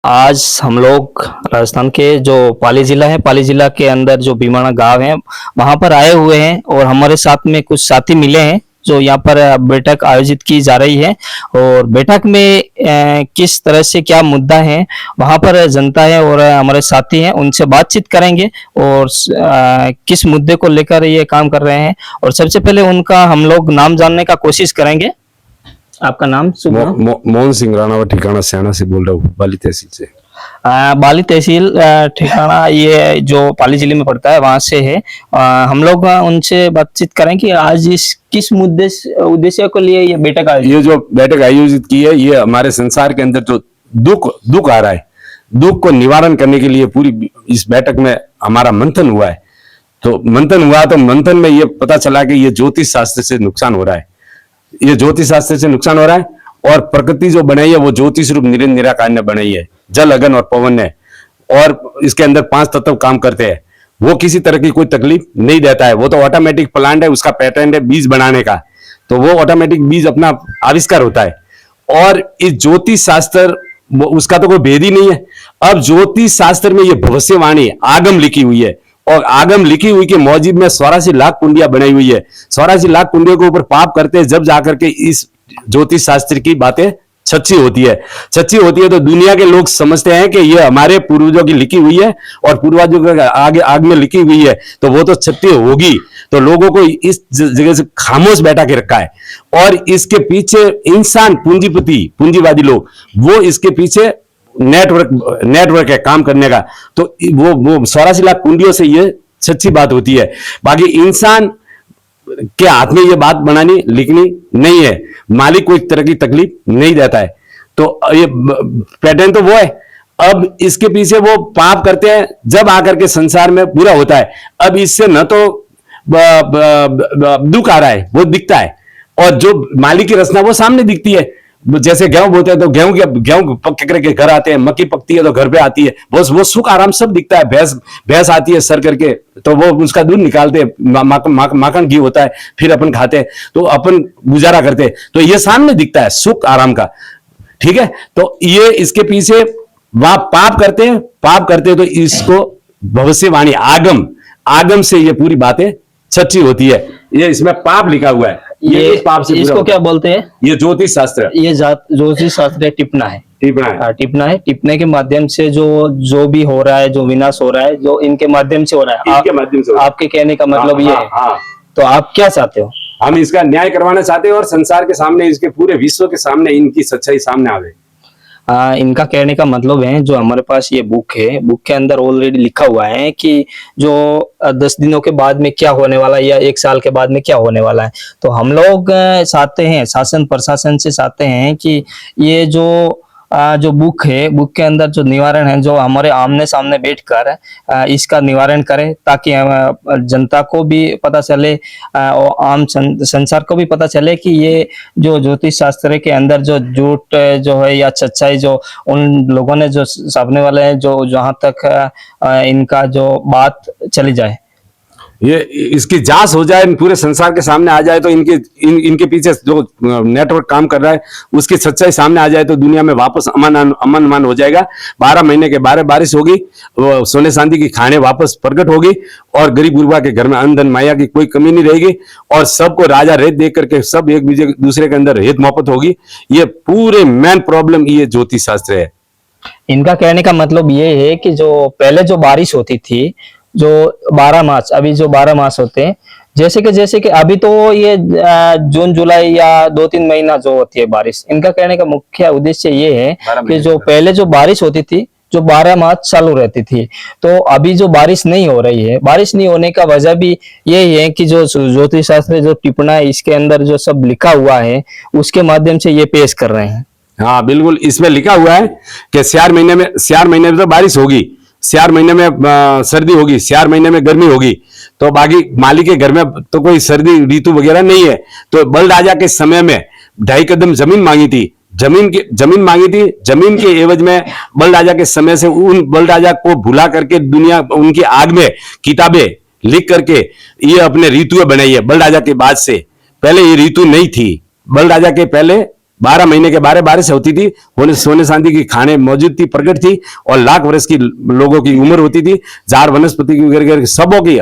आज हम लोग राजस्थान के जो पाली जिला है, पाली जिला के अंदर जो भीमाना गांव है, वहां पर आए हुए हैं और हमारे साथ में कुछ साथी मिले हैं जो यहाँ पर बैठक आयोजित की जा रही है। और बैठक में किस तरह से क्या मुद्दा है, वहां पर जनता है और हमारे साथी हैं, उनसे बातचीत करेंगे और किस मुद्दे को लेकर ये काम कर रहे हैं। और सबसे पहले उनका हम लोग नाम जानने का कोशिश करेंगे। आपका नाम? शुभ नाम? मोहन सिंह राणावत, ठिकाना सियाना से बोल रहा हूँ, बाली तहसील से। बाली तहसील ठिकाना ये जो पाली जिले में पड़ता है वहां से है। हम लोग उनसे बातचीत करें कि आज इस किस मुद्दे उद्देश्य को लिए ये जो बैठक आयोजित की है, ये हमारे संसार के अंदर जो दुख आ रहा है, दुख को निवारण करने के लिए पूरी इस बैठक में हमारा मंथन हुआ है। तो मंथन में ये पता चला कि ये ज्योतिष शास्त्र से नुकसान हो रहा है, ये ज्योतिष शास्त्र से नुकसान हो रहा है। और प्रकृति जो बनाई है वो ज्योतिष रूप निराकार ने बनाई है, जल, अग्नि और पवन ने। और इसके अंदर 5 तत्व काम करते हैं। वो किसी तरह की कोई तकलीफ नहीं देता है। वो तो ऑटोमेटिक प्लांट है, उसका पैटर्न है बीज बनाने का, तो वो ऑटोमेटिक बीज अपना आविष्कार होता है। और इस ज्योतिष शास्त्र उसका तो कोई भेद ही नहीं है। अब ज्योतिष शास्त्र में ये भविष्यवाणी आगम लिखी हुई है, और आगम लिखी हुई के मौजिब में 84 लाख कुंडियां बनाई हुई है। 84 लाख कुंडियों के ऊपर पाप करते हैं, जब जाकर के इस ज्योतिष शास्त्र की बातें सच्ची होती है। सच्ची होती है तो दुनिया के लोग समझते हैं कि ये हमारे पूर्वजों की लिखी हुई है और पूर्वजों के आग में लिखी हुई है, तो वो तो सत्य होगी। तो लोगों को इस जगह से खामोश बैठा के रखा है। और इसके पीछे इंसान पूंजीवादी लोग, वो इसके पीछे नेटवर्क है काम करने का। तो वो 84 लाख कुंडियों से ये सच्ची बात होती है। बाकी इंसान के हाथ में ये बात बनानी लिखनी नहीं है। मालिक कोई तरह की तकलीफ नहीं देता है। तो ये पैटर्न तो वो है। अब इसके पीछे वो पाप करते हैं, जब आकर के संसार में बुरा होता है। अब इससे न तो दुख आ रहा है, वो दिखता है, और जो मालिक की रचना वो सामने दिखती है। जैसे गेहूं बोते हैं तो गेहूं पक करके घर आते हैं, मक्की पकती है तो घर पे आती है, वो सुख आराम सब दिखता है। भैंस आती है सर करके, तो वो उसका दूध निकालते हैं, माखन घी होता है, फिर अपन खाते हैं, तो अपन गुजारा करते हैं। तो ये सामने दिखता है सुख आराम का, ठीक है। तो ये इसके पीछे वह पाप करते हैं तो इसको भविष्यवाणी आगम से ये पूरी बातें सच्ची होती है। ये इसमें पाप लिखा हुआ है। ये पाप से इसको क्या बोलते हैं? ये ज्योतिष शास्त्र, ये ज्योतिष शास्त्र टिपना है। टिपने के माध्यम से जो भी हो रहा है, जो विनाश हो रहा है, जो इनके माध्यम से हो रहा है। आपके कहने का मतलब ये है। तो आप क्या चाहते हो? हम इसका न्याय करवाना चाहते हैं और संसार के सामने, इसके पूरे विश्व के सामने इनकी सच्चाई सामने आवे। इनका कहने का मतलब है, जो हमारे पास ये बुक है, बुक के अंदर ऑलरेडी लिखा हुआ है कि जो 10 दिनों के बाद में क्या होने वाला है या 1 साल के बाद में क्या होने वाला है। तो हम लोग चाहते हैं, शासन प्रशासन से चाहते हैं कि ये जो बुक है, बुक के अंदर जो निवारण है, जो हमारे आमने सामने बैठकर इसका निवारण करें, ताकि जनता को भी पता चले और आम संसार को भी पता चले कि ये जो ज्योतिष शास्त्र के अंदर जो झूठ जो है या सच्चाई जो उन लोगों ने जो छापने वाले हैं, जो जहां तक इनका जो बात चली जाए, ये इसकी जांच हो जाए, पूरे संसार के सामने आ जाए, तो इनके पीछे जो नेटवर्क काम कर रहा है उसकी सच्चाई सामने आ जाए, तो दुनिया में वापस अमन हो जाएगा। 12 महीने के 12 बारिश होगी, सोने चांदी की खाने वापस प्रकट होगी, और गरीब गुरबा के घर में अन्न धन माया की कोई कमी नहीं रहेगी, और सबको राजा रेत देख करके सब एक दूसरे के अंदर रेत मोहब्बत होगी। ये पूरे मेन प्रॉब्लम ये ज्योतिष शास्त्र है। इनका कहने का मतलब ये है कि जो पहले जो बारिश होती थी, जो 12 मास, अभी जो 12 मास होते हैं, जैसे कि अभी तो ये जून जुलाई या 2-3 महीना जो होती है बारिश। इनका कहने का मुख्य उद्देश्य ये है कि जो पहले जो बारिश होती थी, जो 12 मास चालू रहती थी, तो अभी जो बारिश नहीं हो रही है, बारिश नहीं होने का वजह भी यही है कि जो ज्योतिष शास्त्र जो टिप्पणी है, इसके अंदर जो सब लिखा हुआ है, उसके माध्यम से ये पेश कर रहे हैं। हाँ बिल्कुल, इसमें लिखा हुआ है कि स्यार महीने में तो बारिश होगी, स्यार महीने में सर्दी होगी, स्यार महीने में गर्मी होगी। तो बाकी मालिक के घर में तो कोई सर्दी ऋतु वगैरह नहीं है। तो बल राजा के समय में 2.5 कदम जमीन मांगी थी, जमीन के एवज में बल राजा के समय से उन बल राजा को भुला करके दुनिया उनकी आग में किताबें लिख करके ये अपने ऋतु बनाई है। बल राजा के बाद से, पहले ये ऋतु नहीं थी। बल राजा के पहले 12 महीने के 12 होती थी, होने सोने चांदी की खाने मौजूद थी, प्रकट थी, और लाख वर्ष की लोगों की उम्र होती थी। जार वनस्पति की वगैरह सबों की,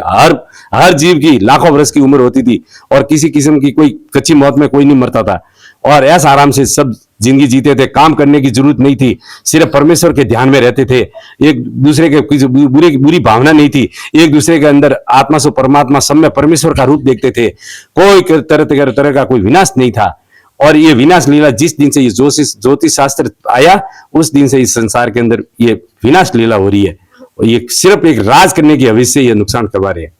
हर जीव की लाखों वर्ष की उम्र होती थी, और किसी किस्म की कोई कच्ची मौत में कोई नहीं मरता था, और ऐसा आराम से सब जिंदगी जीते थे। काम करने की जरूरत नहीं थी, सिर्फ परमेश्वर के ध्यान में रहते थे। एक दूसरे के कुछ बुरी भावना नहीं थी, एक दूसरे के अंदर आत्मा से परमात्मा सब में परमेश्वर का रूप देखते थे। कोई तरह का कोई विनाश नहीं था। और ये विनाश लीला जिस दिन से ये ज्योतिष शास्त्र आया, उस दिन से इस संसार के अंदर ये विनाश लीला हो रही है, और ये सिर्फ एक राज करने की हवस से ये नुकसान करवा रहे हैं।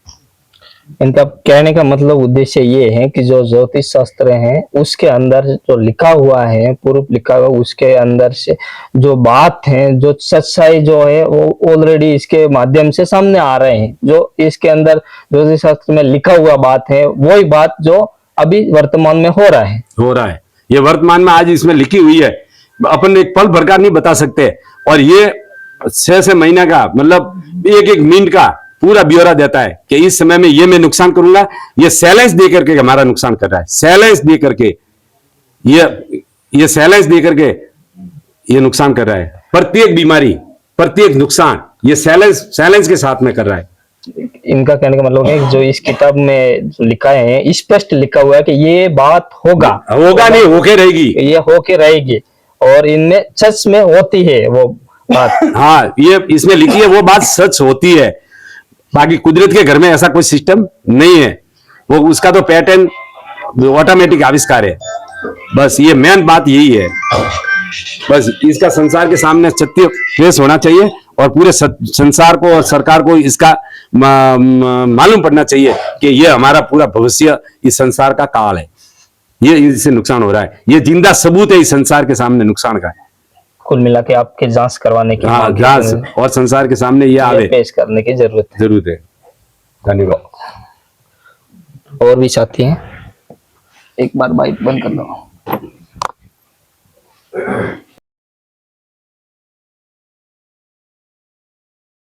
इनका कहने का मतलब उद्देश्य ये है कि जो ज्योतिष शास्त्र है उसके अंदर जो लिखा हुआ है, पूर्व लिखा हुआ, उसके अंदर से जो बात है, जो सच्चाई जो है वो ऑलरेडी इसके माध्यम से सामने आ रहे हैं। जो इसके अंदर ज्योतिष शास्त्र में लिखा हुआ बात है, वही बात जो अभी वर्तमान में हो रहा है। ये वर्तमान में आज इसमें लिखी हुई है, अपन एक पल भर का नहीं बता सकते। और ये 6 महीने का, मतलब एक मिनट का पूरा ब्यौरा देता है कि इस समय में ये मैं नुकसान करूंगा। ये सैलेंस दे करके हमारा नुकसान कर रहा है, सैलेंस दे करके, ये सैलेंस दे करके ये नुकसान कर रहा है। प्रत्येक बीमारी, प्रत्येक नुकसान ये सैलेंस के साथ में कर रहा है। इनका कहने का मतलब है कि जो इस किताब में जो लिखा है, स्पष्ट लिखा हुआ है कि ये बात होगा नहीं, होके रहेगी, ये होके रहेगी, और इनमें सच में होती है वो बात। हाँ, ये इसमें लिखी है वो बात सच होती है। बाकी कुदरत के घर में ऐसा कोई सिस्टम नहीं है, वो उसका तो पैटर्न ऑटोमेटिक आविष्कार है। बस ये मेन बात यही है। बस इसका संसार के सामने सत्य पेश होना चाहिए, और पूरे संसार को और सरकार को इसका मालूम पड़ना चाहिए कि ये हमारा पूरा भविष्य इस संसार का काल है, ये इससे नुकसान हो रहा है। ये जिंदा सबूत है इस संसार के सामने नुकसान का। कुल मिला के आपके जांच करवाने की, हाँ, जांच और संसार के सामने ये आवे, पेश करने की जरूरत है। धन्यवाद। और भी साथी हैं, एक बार बाइक बंद कर लो।